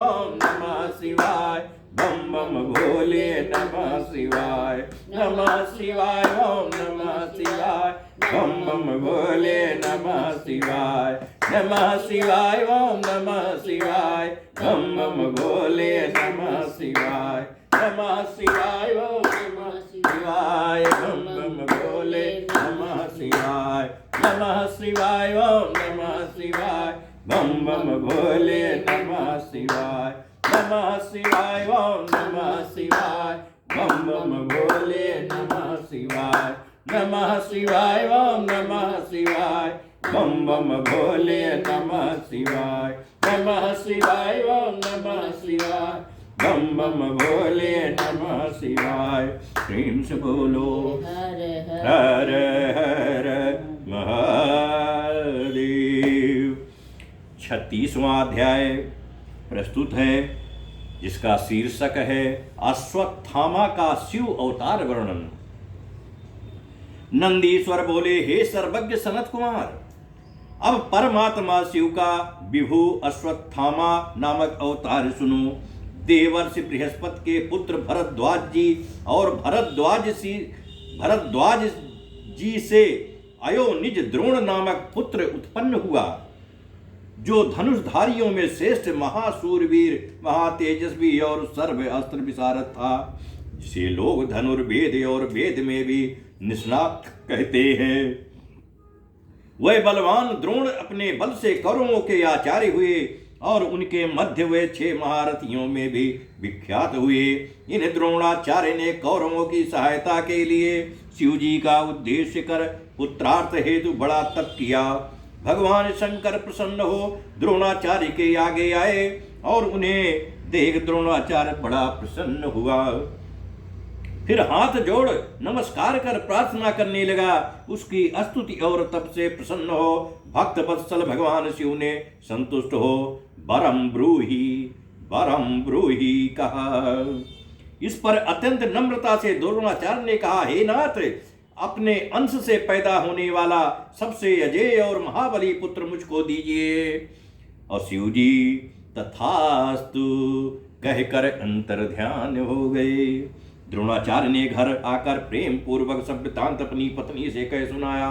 ओम नमः शिवाय। बम बम भोले नमः शिवाय। नमः शिवाय ओम नमः शिवाय। बम बम भोले नमः शिवाय। नमः शिवाय ओम नमः शिवाय। बम बम भोले नमः शिवाय। नमः शिवाय ओम नमः शिवाय। बम बम भोले नमः शिवाय। नमः शिवाय ओम नमः शिवाय। बम बम भोले नमः शिवाय। नमः शिवाय ओम नमः शिवाय। बम बम भोले नमः शिवाय। नमः शिवाय ओम नमः शिवाय। बम बम भोले नमः शिवाय। नमः शिवाय ओम नमः शिवाय। बम बम भोले नमः शिवाय। प्रेम से बोलो हर हर महादेव। 36वां अध्याय प्रस्तुत है, जिसका शीर्षक है अश्वत्थामा का शिव अवतार वर्णन। नंदीश्वर बोले, हे सर्वज्ञ सनत कुमार, अब परमात्मा शिव का विभु अश्वत्थामा नामक अवतार सुनो। देवर्षि बृहस्पति के पुत्र भरद्वाज जी और भरद्वाज जी से अयोनिज द्रोण नामक पुत्र उत्पन्न हुआ, जो धनुषधारियों में श्रेष्ठ महासूरवीर, महातेजस्वी और सर्व अस्त्र विशारद था, जिसे लोग धनुर्वेद और वेद में भी निष्णात कहते हैं। वह बलवान द्रोण अपने बल से कौरवों के आचार्य हुए और उनके मध्य वे 6 महारथियों में भी विख्यात हुए। इन द्रोणाचार्य ने कौरवों की सहायता के लिए शिव जी का उद्देश्य कर पुत्रार्थ हेतु बड़ा तप किया। भगवान शंकर प्रसन्न हो द्रोणाचार्य के आगे आए और उन्हें देख द्रोणाचार्य बड़ा प्रसन्न हुआ। फिर हाथ जोड़ नमस्कार कर प्रार्थना करने लगा। उसकी स्तुति और तप से प्रसन्न हो भक्त वत्सल भगवान शिव ने संतुष्ट हो वरम ब्रूहि कहा। इस पर अत्यंत नम्रता से द्रोणाचार्य ने कहा, हे नाथ, अपने अंश से पैदा होने वाला सबसे अजेय और महाबली पुत्र मुझको दीजिए। और शिव जी तथास्तु कहकर अंतर ध्यान हो गए। द्रोणाचार्य ने घर आकर प्रेम पूर्वक सब वृत्तांत अपनी पत्नी से कह सुनाया।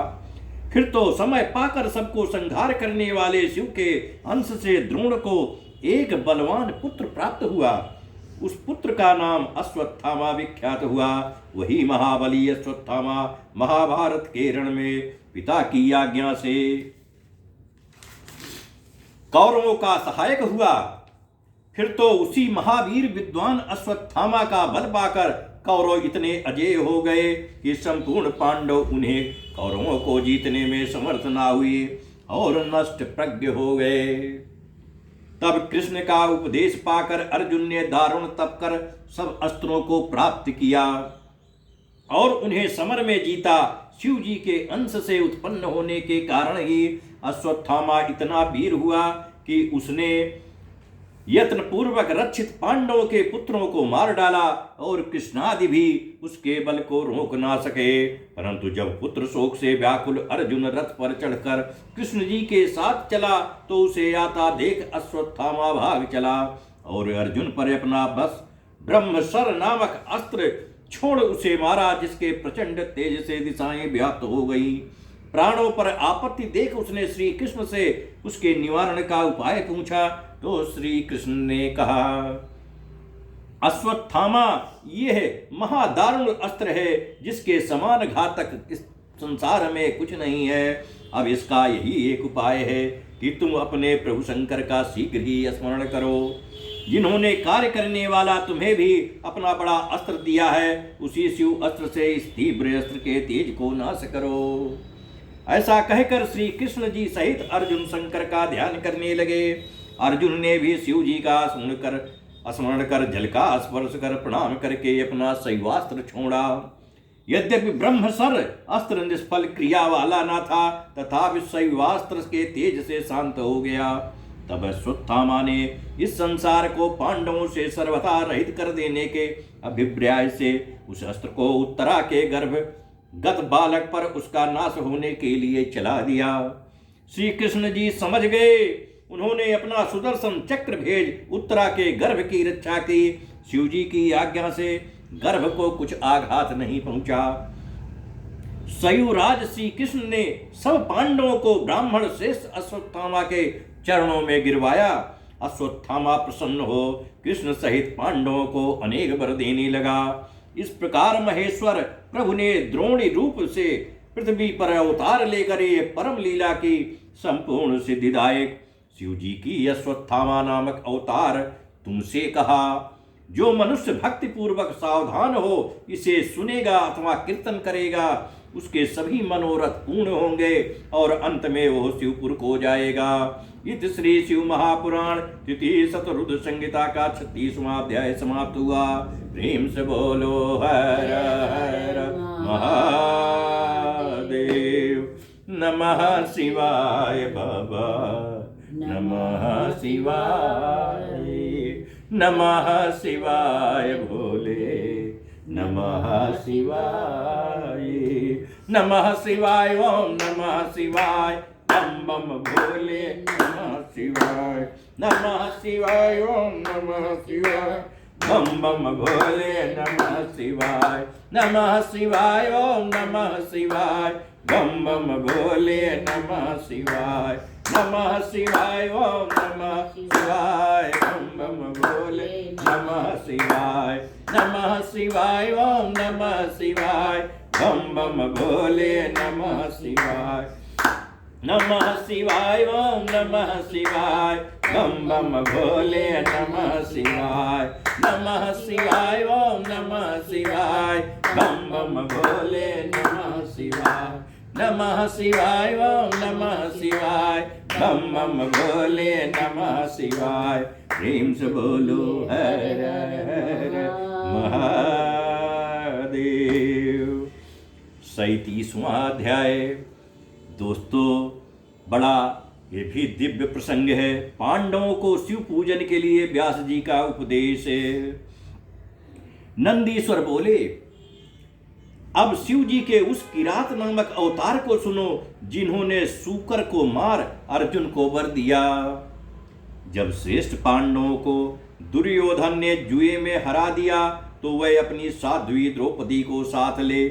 फिर तो समय पाकर सबको संहार करने वाले शिव के अंश से द्रोण को एक बलवान पुत्र प्राप्त हुआ। उस पुत्र का नाम अश्वत्थामा विख्यात हुआ। वही महाबली अश्वत्थामा महाभारत के रण में पिता की आज्ञा से कौरवों का सहायक हुआ। फिर तो उसी महावीर विद्वान अश्वत्थामा का बल पाकर कौरव इतने अजेय हो गए कि संपूर्ण पांडव उन्हें कौरवों को जीतने में समर्थ ना हुए और नष्ट प्रज्ञ हो गए। तब कृष्ण का उपदेश पाकर अर्जुन ने दारुण तप कर सब अस्त्रों को प्राप्त किया और उन्हें समर में जीता। शिव जी के अंश से उत्पन्न होने के कारण ही अश्वत्थामा इतना वीर हुआ कि उसने यत्न पूर्वक रक्षित पांडवों के पुत्रों को मार डाला और कृष्णादि भी उसके बल को रोक ना सके। परंतु जब पुत्र शोक से व्याकुल अर्जुन रथ पर चढ़कर कृष्ण जी के साथ चला तो उसे आता देख अश्वत्थामा भाग चला और अर्जुन पर अपना बस ब्रह्मसर नामक अस्त्र छोड़ उसे मारा, जिसके प्रचंड तेज से दिशाएं व्याप्त हो गई। प्राणों पर आपत्ति देख उसने श्री कृष्ण से उसके निवारण का उपाय पूछा तो श्री कृष्ण ने कहा, अश्वत्थामा, यह महादारुण अस्त्र है, जिसके समान घातक इस संसार में कुछ नहीं है। अब इसका यही एक उपाय है कि तुम अपने प्रभु शंकर का शीघ्र ही स्मरण करो, जिन्होंने कार्य करने वाला तुम्हें भी अपना बड़ा अस्त्र दिया है। उसी शिव अस्त्र से इस तीव्र अस्त्र के तेज को नाश करो। ऐसा कहकर श्री कृष्ण जी सहित अर्जुन शंकर का ध्यान करने लगे। अर्जुन ने भी शिव जी का स्मरण कर जल का स्पर्श कर प्रणाम करके अपना शैवास्त्र छोड़ा। यद्यपि ब्रह्मसर अस्त्र निष्फल क्रिया वाला न था, तथापि शैवास्त्र के तेज से शांत हो गया। तब अश्वत्थामा ने इस संसार को पांडवों से सर्वथा रहित कर देने के अभिप्राय से उस अस्त्र को उत्तरा के गर्भ गत बालक पर उसका नाश होने के लिए चला दिया। श्री कृष्ण जी समझ गए उन्होंने अपना सुदर्शन चक्र भेज उत्तरा के गर्भ की रक्षा की। शिव जी की आज्ञा से गर्भ को कुछ आघात नहीं पहुंचा। सयुराज श्री कृष्ण ने सब पांडवों को ब्राह्मण श्रेष्ठ अश्वत्थामा के चरणों में गिरवाया। अश्वत्थामा प्रसन्न हो कृष्ण सहित पांडवों को अनेक वर देने लगा। इस प्रकार महेश्वर प्रभु ने द्रोणी रूप से पृथ्वी पर अवतार लेकर ये परम लीला की संपूर्ण सिद्धिदायक शिव जी की अश्वत्थामा नामक अवतार तुमसे कहा। जो मनुष्य भक्ति पूर्वक सावधान हो इसे सुनेगा अथवा कीर्तन करेगा उसके सभी मनोरथ पूर्ण होंगे और अंत में वो शिवपुर को जाएगा। इति श्री शिव महापुराण तृतीय शतरुद्र संहिता का 36वां अध्याय समाप्त हुआ। प्रेम से बोलो हर हर महादेव। नमः शिवाय बाबा नमः शिवाय, नमः शिवाय भोले नमः शिवाय, नमः शिवाय ओम नमः शिवाय बम बम भोले नमः शिवाय, नमः शिवाय ओम नमः शिवाय बम बम भोले नमः शिवाय, नमः शिवाय ओम नमः शिवाय बम बम भोले नमः शिवाय, नमः शिवाय ओम नमः शिवाय बम बम भोले नमः शिवाय, नमः शिवाय ओम नमः शिवाय बम बम भोले नमः शिवाय, नमः शिवाय ओम नमः शिवाय बम बम भोले नमः शिवाय, नमः शिवाय ओम नमः शिवाय बम बम भोले नमः शिवाय, नमः शिवाय ओम नमः शिवाय बम बम भोले नमः शिवाय। प्रेम से बोलो हर हर महादेव। 37वां अध्याय। दोस्तों बड़ा ये भी दिव्य प्रसंग है। पांडवों को शिव पूजन के लिए व्यास जी का उपदेश है। नंदीश्वर बोले, अब शिव जी के उस किरात नामक अवतार को सुनो जिन्होंने सूकर को मार अर्जुन को वर दिया। जब श्रेष्ठ पांडवों को दुर्योधन ने जुए में हरा दिया तो वह अपनी साध्वी द्रौपदी को साथ ले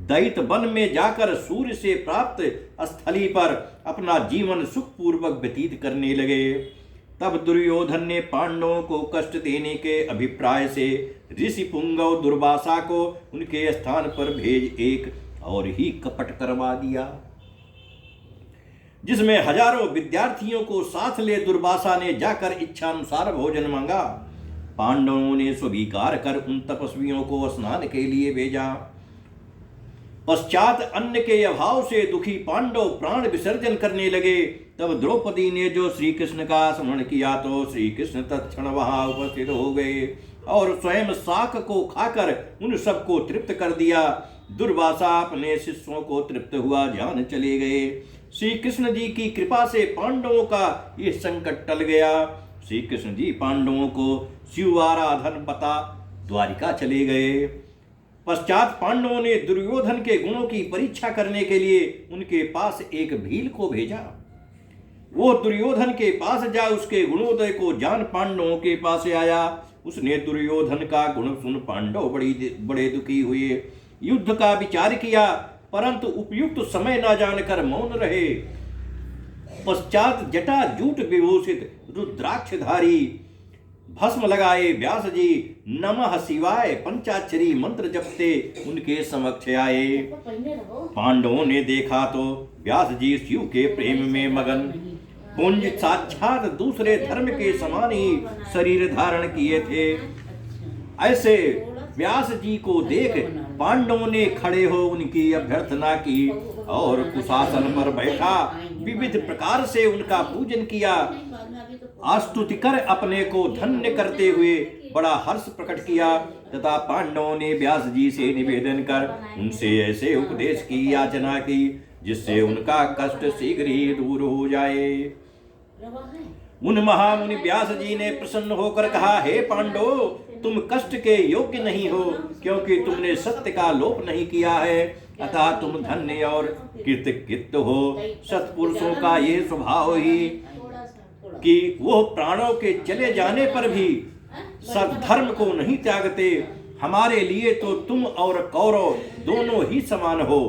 दैत्य वन में जाकर सूर्य से प्राप्त स्थली पर अपना जीवन सुखपूर्वक व्यतीत करने लगे। तब दुर्योधन ने पांडवों को कष्ट देने के अभिप्राय से ऋषि पुंगव दुर्वासा को उनके स्थान पर भेज एक और ही कपट करवा दिया, जिसमें हजारों विद्यार्थियों को साथ ले दुर्वासा ने जाकर इच्छानुसार भोजन मांगा। पांडवों ने स्वीकार कर उन तपस्वियों को स्नान के लिए भेजा। पश्चात अन्न के अभाव से दुखी पांडव प्राण विसर्जन करने लगे। तब द्रौपदी ने जो श्री कृष्ण का स्मरण किया तो श्री कृष्ण तत्क्षण वहां उपस्थित हो गए और स्वयं शाक को खाकर उन सबको तृप्त कर दिया। दुर्वासा अपने शिष्यों को तृप्त हुआ ध्यान चले गए। श्री कृष्ण जी की कृपा से पांडवों का यह संकट टल गया। श्री कृष्ण जी पांडवों को शिव आराधन बता द्वारिका चले गए। पश्चात पांडवों ने दुर्योधन के गुणों की परीक्षा करने के लिए उनके पास एक भील को भेजा। वो दुर्योधन के पास जा उसके गुणोदय को जान पांडवों के पास आया। उसने दुर्योधन का गुण सुन पांडव बड़े दुखी हुए। युद्ध का विचार किया परंतु उपयुक्त समय न जानकर मौन रहे। पश्चात जटा जूट विभूषित रुद्राक्षधारी भस्म लगाए व्यास जी नमः शिवाय पंचाक्षरी मंत्र जपते उनके समक्ष आए। पांडवों ने देखा तो व्यास जी शिव के प्रेम में मगन, पुंज साक्षात दूसरे धर्म के समान ही शरीर धारण किए थे। ऐसे व्यास जी को देख पांडवों ने खड़े हो उनकी अभ्यर्थना की और कुशासन पर बैठा विविध प्रकार से उनका पूजन किया। स्तुति कर अपने को धन्य करते हुए बड़ा हर्ष प्रकट किया तथा पांडवों ने व्यास जी से निवेदन कर उनसे ऐसे उपदेश की याचना की जिससे उनका कष्ट शीघ्र ही दूर हो जाए। उन महामुनि व्यास जी ने प्रसन्न होकर कहा, हे पांडवों, तुम कष्ट के योग्य नहीं हो क्योंकि तुमने सत्य का लोप नहीं किया है, अतः तुम धन्य और कृतकृत्य हो। सत्पुरुषों का ये स्वभाव ही कि वो प्राणों के चले जाने पर भी सद्धर्म को नहीं त्यागते। हमारे लिए तो तुम और कौरव दोनों ही समान हो,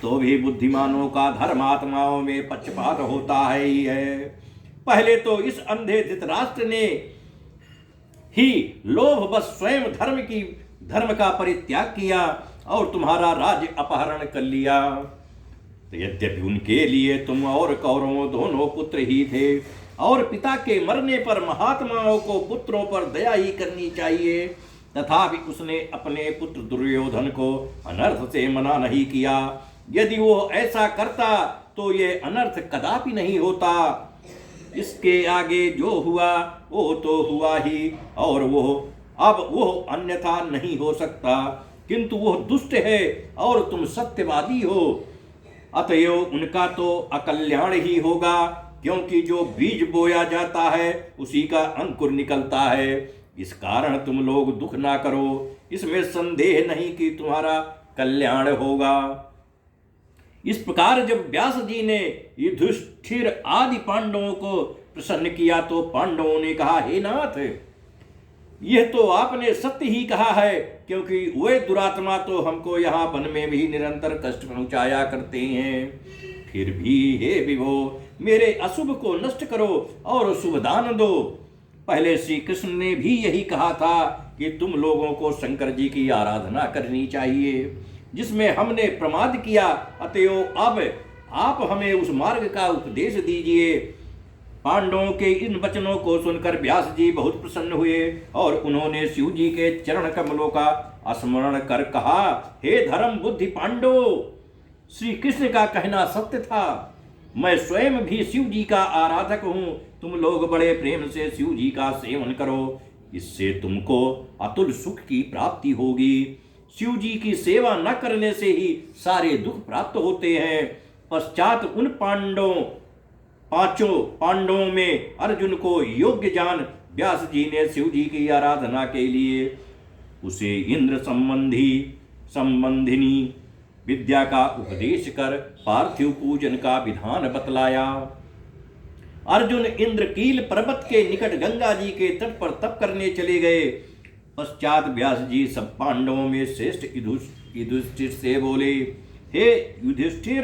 तो भी बुद्धिमानों का धर्मात्माओं में पक्षपात होता है ही है। पहले तो इस अंधे धृतराष्ट्र ने ही लोभ बस स्वयं धर्म का परित्याग किया और तुम्हारा राज्य अपहरण कर लिया। तो यद्यपि उनके लिए तुम और कौरवों दोनों पुत्र ही थे, और पिता के मरने पर महात्माओं को पुत्रों पर दया ही करनी चाहिए, तथापि उसने अपने पुत्र दुर्योधन को अनर्थ से मना नहीं किया। यदि वो ऐसा करता तो ये अनर्थ कदापि नहीं होता। इसके आगे जो हुआ वो तो हुआ ही, और वो अन्यथा नहीं हो सकता। किंतु वो दुष्ट है और तुम सत्यवादी हो, अतएव उनका तो अकल्याण ही होगा, क्योंकि जो बीज बोया जाता है उसी का अंकुर निकलता है। इस कारण तुम लोग दुख ना करो, इसमें संदेह नहीं कि तुम्हारा कल्याण होगा। इस प्रकार जब व्यास जी ने युधिष्ठिर आदि पांडवों को प्रसन्न किया तो पांडवों ने कहा, हे नाथ, यह तो आपने सत्य ही कहा है, क्योंकि वे दुरात्मा तो हमको यहाँ वन में भी निरंतर कष्ट पहुंचाया करते हैं। फिर भी हे विभो, मेरे अशुभ को नष्ट करो और शुभ दान दो। पहले श्री कृष्ण ने भी यही कहा था कि तुम लोगों को शंकर जी की आराधना करनी चाहिए, जिसमें हमने प्रमाद किया। अतएव अब आप हमें उस मार्ग का उपदेश दीजिए। पांडवों के इन वचनों को सुनकर व्यास जी बहुत प्रसन्न हुए और उन्होंने शिव जी के चरण कमलों का स्मरण कर कहा, हे धर्म बुद्धि पांडव, श्री कृष्ण का कहना सत्य था। मैं स्वयं भी शिव जी का आराधक हूँ। तुम लोग बड़े प्रेम से शिव जी का सेवन करो, इससे तुमको अतुल सुख की प्राप्ति होगी। शिव जी की सेवा न करने से ही सारे दुख प्राप्त होते हैं। पश्चात उन पांचों पांडवों में अर्जुन को योग्य जान व्यास जी ने शिव जी की आराधना के लिए उसे इंद्र संबंधिनी विद्या का उपदेश कर पार्थिव पूजन का विधान बतलाया। अर्जुन इंद्रकील पर्वत के निकट गंगा जी के तट पर तप करने चले गए। पश्चात व्यास जी सब पांडवों में श्रेष्ठ युधिष्ठिर से बोले, हे युधिष्ठिर,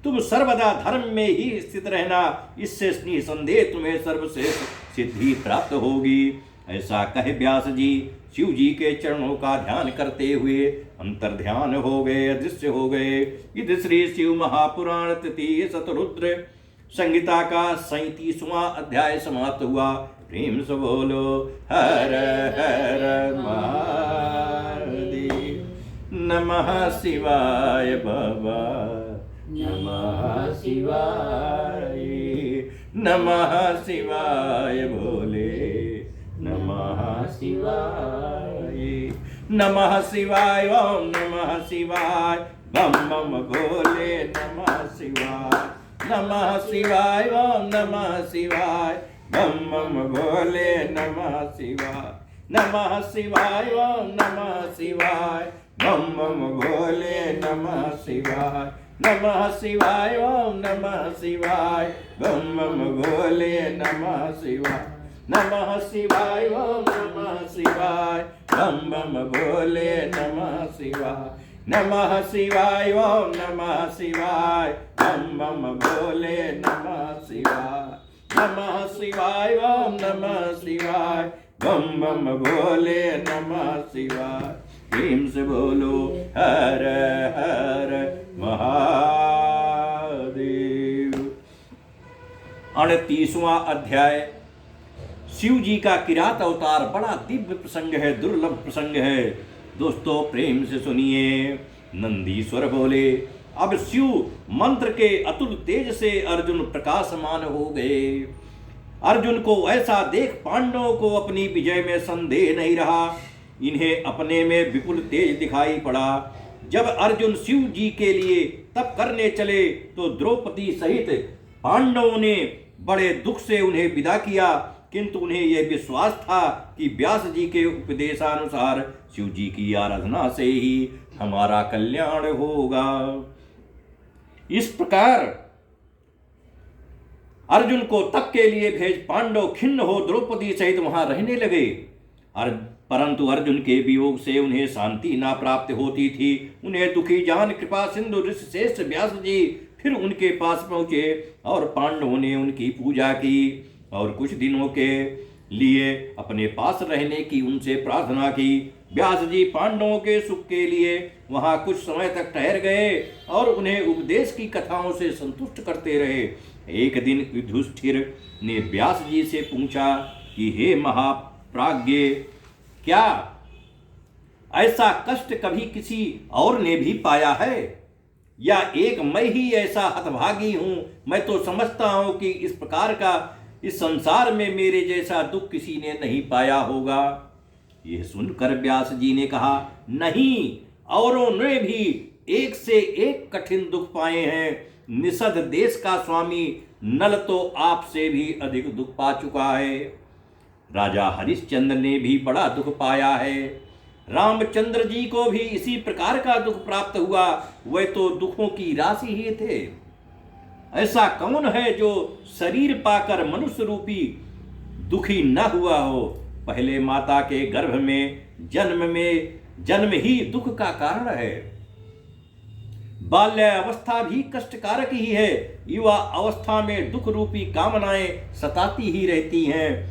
तुम सर्वदा धर्म में ही स्थित रहना, इससे निसंदेह तुम्हें सर्वश्रेष्ठ सिद्धि प्राप्त होगी। ऐसा कह व्यास जी शिव जी के चरणों का ध्यान करते हुए अंतर ध्यान हो गए, अदृश्य हो गए। इति श्री शिव महापुराण तृतीय शतरुद्र संहिता का 37वां अध्याय समाप्त हुआ। प्रेम से बोलो हर हर महादेव। नमः शिवाय बाबा, नमः शिवाय, नमः शिवाय भोले, नमः शिवाय, नमः शिवाय, ओम नमः शिवाय, बम बम भोले, नमः शिवाय, नमः शिवाय, ओम नमः शिवाय, बम बम भोले, नमः शिवाय, नमः शिवाय, ओम नमः शिवाय, बम बम भोले, नमः शिवाय, नमः शिवाय, ओम नमः शिवाय, बम बम भोले, नमः शिवाय, नमः शिवाय, ओम नमः शिवाय, बम बम भोले, नमः शिवाय, नमः शिवाय, ओम नमः शिवाय, बम बम भोले, नमः शिवाय, नमः शिवाय, ओम नमः शिवाय, बम बम भोले, नमः शिवाय। प्रेम से बोलो हर हर महादेव। 38वां अध्याय। शिव जी का किरात अवतार बड़ा दिव्य प्रसंग है, दुर्लभ प्रसंग है। दोस्तों प्रेम से सुनिए। नंदीश्वर बोले, अब शिव मंत्र के अतुल तेज से अर्जुन प्रकाशमान हो गए। अर्जुन को ऐसा देख पांडवों को अपनी विजय में संदेह नहीं रहा। इन्हें अपने में विपुल तेज दिखाई पड़ा। जब अर्जुन शिव जी के लिए तप करने चले तो द्रौपदी सहित पांडवों ने बड़े दुख से उन्हें विदा किया, किंतु उन्हें यह विश्वास था कि व्यास जी के उपदेशानुसार शिव जी की आराधना से ही हमारा कल्याण होगा। इस प्रकार अर्जुन को तप के लिए भेज पांडव खिन्न हो द्रौपदी सहित वहां रहने लगे। परंतु अर्जुन के वियोग से उन्हें शांति ना प्राप्त होती थी। उन्हें दुखी जान कृपा सिंधु ऋषिश्रेष्ठ व्यास जी फिर उनके पास पहुंचे और पांडवों ने उनकी पूजा की और कुछ दिनों के लिए अपने पास रहने की उनसे प्रार्थना की। व्यास जी पांडवों के सुख के लिए वहां कुछ समय तक ठहर गए और उन्हें उपदेश की कथाओं से संतुष्ट करते रहे। एक दिन युधिष्ठिर ने व्यास जी से पूछा कि हे महाप्राज्ञ, क्या ऐसा कष्ट कभी किसी और ने भी पाया है या एक मैं ही ऐसा हतभागी हूं? मैं तो समझता हूं कि इस प्रकार का इस संसार में मेरे जैसा दुख किसी ने नहीं पाया होगा। यह सुनकर व्यास जी ने कहा, नहीं, औरों ने भी एक से एक कठिन दुख पाए हैं। निषद देश का स्वामी नल तो आपसे भी अधिक दुख पा चुका है। राजा हरिश्चंद्र ने भी बड़ा दुख पाया है। रामचंद्र जी को भी इसी प्रकार का दुख प्राप्त हुआ। वे तो दुखों की राशि ही थे। ऐसा कौन है जो शरीर पाकर मनुष्य रूपी दुखी न हुआ हो? पहले माता के गर्भ में जन्म ही दुख का कारण है। बाल्य अवस्था भी कष्टकारक ही है। युवा अवस्था में दुख रूपी कामनाएं सताती ही रहती हैं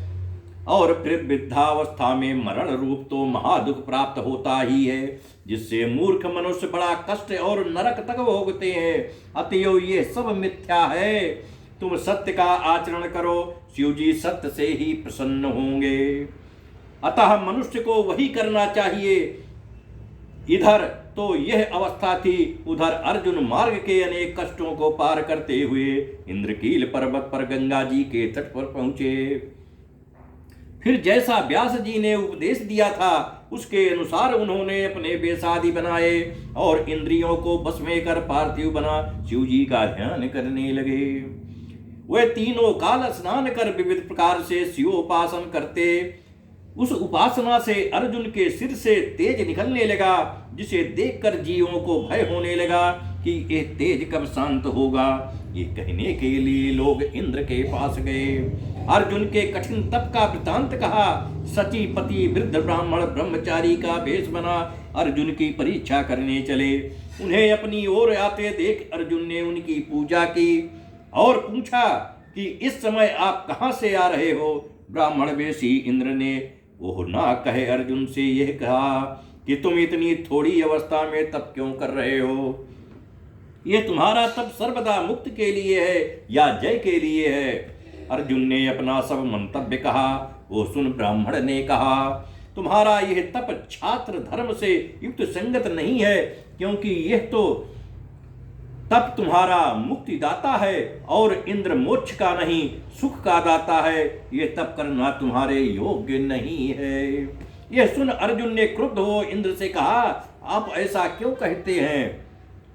और फिर वृद्धावस्था में मरण रूप तो महादुख प्राप्त होता ही है, जिससे मूर्ख मनुष्य बड़ा कष्ट और नरक तक भोगते हैं। अतएव ये सब मिथ्या है। तुम सत्य का आचरण करो, शिव जी सत्य से ही प्रसन्न होंगे। अतः मनुष्य को वही करना चाहिए। इधर तो यह अवस्था थी, उधर अर्जुन मार्ग के अनेक कष्टों को पार करते हुए इंद्रकील पर्वत पर गंगा जी के तट पर पहुंचे। फिर जैसा व्यास जी ने उपदेश दिया था उसके अनुसार उन्होंने अपने वेश आदि बनाए और इंद्रियों को बस में कर पार्थिव बना शिव जी का ध्यान करने लगे। वे तीनों काल स्नान कर विविध प्रकार से शिवोपासन करते। उस उपासना से अर्जुन के सिर से तेज निकलने लगा, जिसे देखकर जीवों को भय होने लगा कि यह तेज कब शांत होगा। ये कहने के लिए लोग इंद्र के पास गए। अर्जुन के कठिन तप का वृतांत कहा। सचीपति वृद्ध ब्राह्मण ब्रह्मचारी का भेष बना अर्जुन की परीक्षा करने चले। उन्हें अपनी ओर आते देख अर्जुन ने उनकी पूजा की और पूछा कि इस समय आप कहां से आ रहे हो? ब्राह्मण वेशी इंद्र ने ओह ना कहे अर्जुन से यह कहा कि तुम इतनी थोड़ी अवस्था में तप क्यों कर रहे हो? यह तुम्हारा तप सर्वदा मुक्त के लिए है या जय के लिए है? अर्जुन ने अपना सब मंतव्य कहा। वो सुन ब्राह्मण ने कहा, तुम्हारा यह तप छात्र धर्म से युक्त संगत नहीं है, क्योंकि यह तो तप तुम्हारा मुक्ति दाता है और इंद्र मोक्ष का नहीं सुख का दाता है। यह तप करना तुम्हारे योग्य नहीं है। यह सुन अर्जुन ने क्रुद्ध हो इंद्र से कहा, आप ऐसा क्यों कहते हैं?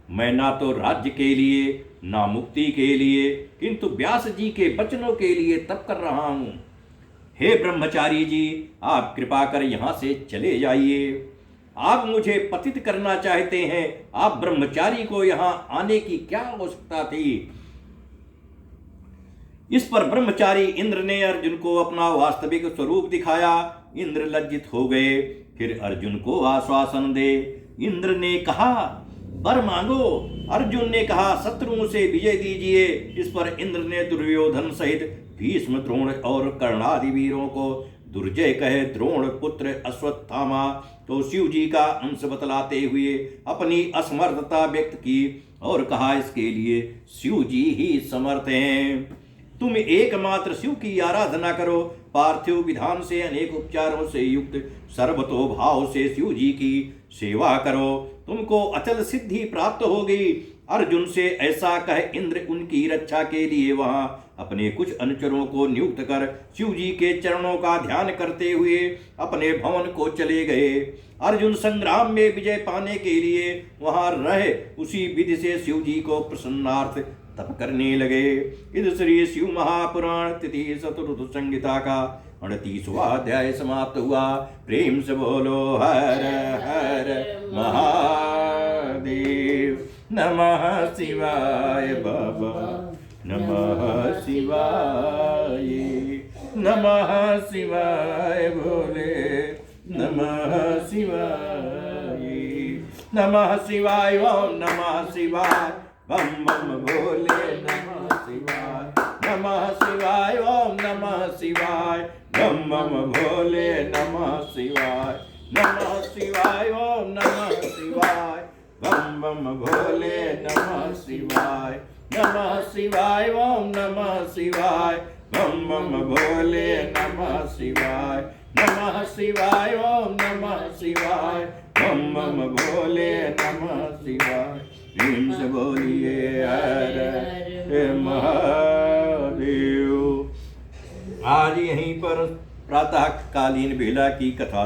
मैं ना तो राज्य के लिए ना मुक्ति के लिए, किंतु व्यास जी के वचनों के लिए तप कर रहा हूं। हे ब्रह्मचारी जी, आप कृपा कर यहां से चले जाइए। आप मुझे पतित करना चाहते हैं। आप ब्रह्मचारी को यहां आने की क्या आवश्यकता थी? इस पर ब्रह्मचारी इंद्र ने अर्जुन को अपना वास्तविक स्वरूप दिखाया। इंद्र लज्जित हो गए। फिर अर्जुन को आश्वासन दे इंद्र ने कहा, वर मांगो। अर्जुन ने कहा, शत्रुओं से विजय दीजिए। इस पर इंद्र ने दुर्योधन सहित भीष्म, द्रोण और कर्णादि वीरों को दुर्जय कहे। द्रोण पुत्र अश्वत्थामा तो शिव जी का अंश बतलाते हुए अपनी असमर्थता व्यक्त की और कहा, इसके लिए शिव जी ही समर्थ हैं। तुम एकमात्र शिव की आराधना करो। पार्थिव विधान से अनेक उपचारों से युक्त सर्वतो भाव से शिव जी की सेवा करो, तुमको अचल सिद्धि प्राप्त होगी। अर्जुन से ऐसा कह इंद्र उनकी रक्षा के लिए वहां अपने कुछ अनुचरों को नियुक्त कर शिव जी के चरणों का ध्यान करते हुए अपने भवन को चले गए। अर्जुन संग्राम में विजय पाने के लिए वहां रहे उसी विधि से शिव जी को प्रसन्नार्थ तप करने लगे। इस श्री शिव महापुराण तिथि चतुर्थ संहिता का 38वां अध्याय समाप्त हुआ। प्रेम से बोलो हर हर महादेव। नमः शिवाय बाबा। नमः शिवाय, नमः शिवाय भोले, नमः शिवाय, नमः शिवाय, ओम नमः शिवाय, बम बम भोले, नमः शिवाय, नमः शिवाय, ओम नमः शिवाय, बम बम भोले, नमः शिवाय, नमः शिवाय, ओम नमः शिवाय, बम बम भोले, नमः शिवाय, नमः शिवाय, ओम नमः शिवाय, बम बम भोले, नमः शिवाय, नमः शिवाय, ओम नमः शिवाय, बम बम भोले, नमः शिवाय। प्रेम से बोलिए हर हर महादेव। आज यहीं पर प्रातः कालीन बेला की कथा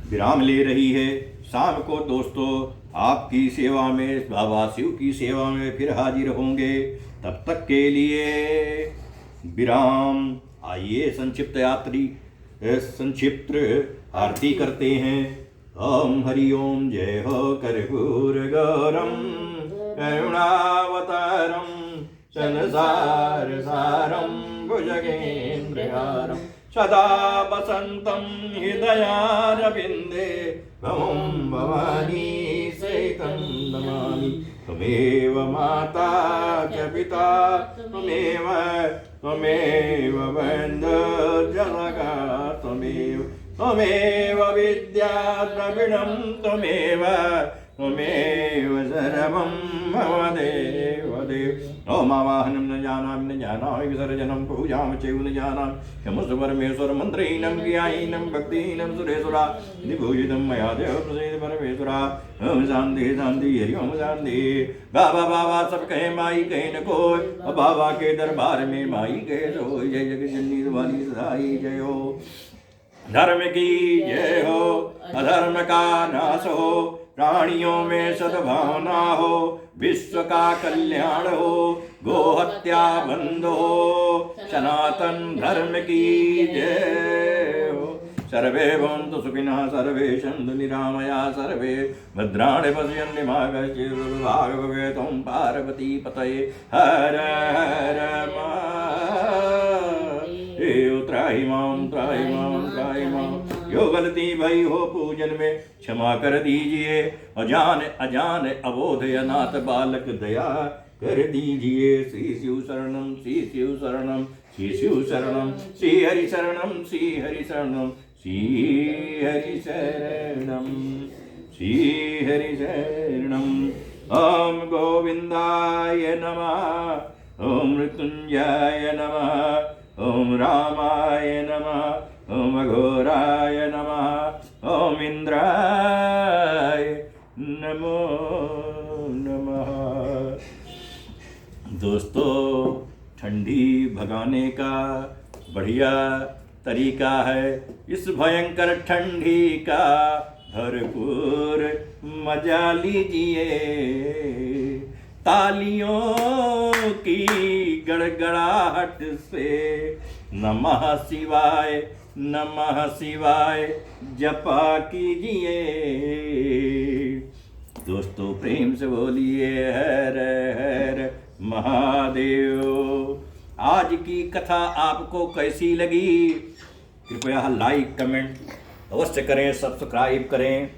विराम ले रही है। शाम को दोस्तों आपकी सेवा में, बाबा शिव की सेवा में फिर हाजिर होंगे। तब तक के लिए विराम। आइए संक्षिप्त आरती करते हैं। ओम हरि ओम। जय हो कर्पूर गौरम करुणावतारम संसार सारम भुजगेन्द्रहारम सदा वसंतं हृदयारविन्दे भवं भवानी सहितं नमामि। त्वमेव माता च पिता त्वमेव बन्धुर् जनका त्वमेव विद्या द्रविणं त्वमेव सर्वं मम देव। ओम आवाहनं न जानामि विसर्जनं पूजां चैव न जानामि। क्षमस्व परमेश्वर मन्त्रहीनं ज्ञाहीनं भक्तिहीनं सुरेश्वरा निभूषितं मया देव प्रसीद परमेश्वरा। ओम शांति शांति हरि ओम शांति। बाबा बाबा सब कहे माई कहे न कोई, बाबा के दरबार में माई कहे सोई। जय जगत जननी वाली सदाई जय हो। धर्म की जय हो, अधर्म का नाश हो, प्राणियों में सद्भावना हो, विश्व का कल्याण हो, गोहत्या बंद हो, सनातन धर्म की जय हो। सर्वे भवन्तु सुखिनः, सर्वे सन्तु निरामयाः, सर्वे भद्राणि पश्यन्तु मा कश्चित् दुर्भाग्यं भवेत्। ओं पार्वती पतये हर हर महादेव। त्राहि मां त्राहि मां त्राहि मां। जो गलती भई हो पूजन में क्षमा कर दीजिए। अजान अबोध अनाथ बालक दया कर दीजिए। श्री शिव शरणम श्री शिव शरणम श्री शिव शरणम श्री हरि शरणम श्री हरि शरणम श्री हरि शरणम श्री हरि शरणम। ओम गोविंदाय नमः, ओम मृत्युंजय नमः, ओम रामाय नमः, ओम अघोराय नमः, ओम इंद्राय नमो नमः। दोस्तों ठंडी भगाने का बढ़िया तरीका है। इस भयंकर ठंडी का भरपूर मजा लीजिए। तालियों की गड़गड़ाहट से नमः शिवाय जपा कीजिए। दोस्तों प्रेम से बोलिए हर हर महादेव। आज की कथा आपको कैसी लगी? कृपया लाइक कमेंट अवश्य करें, सब्सक्राइब करें।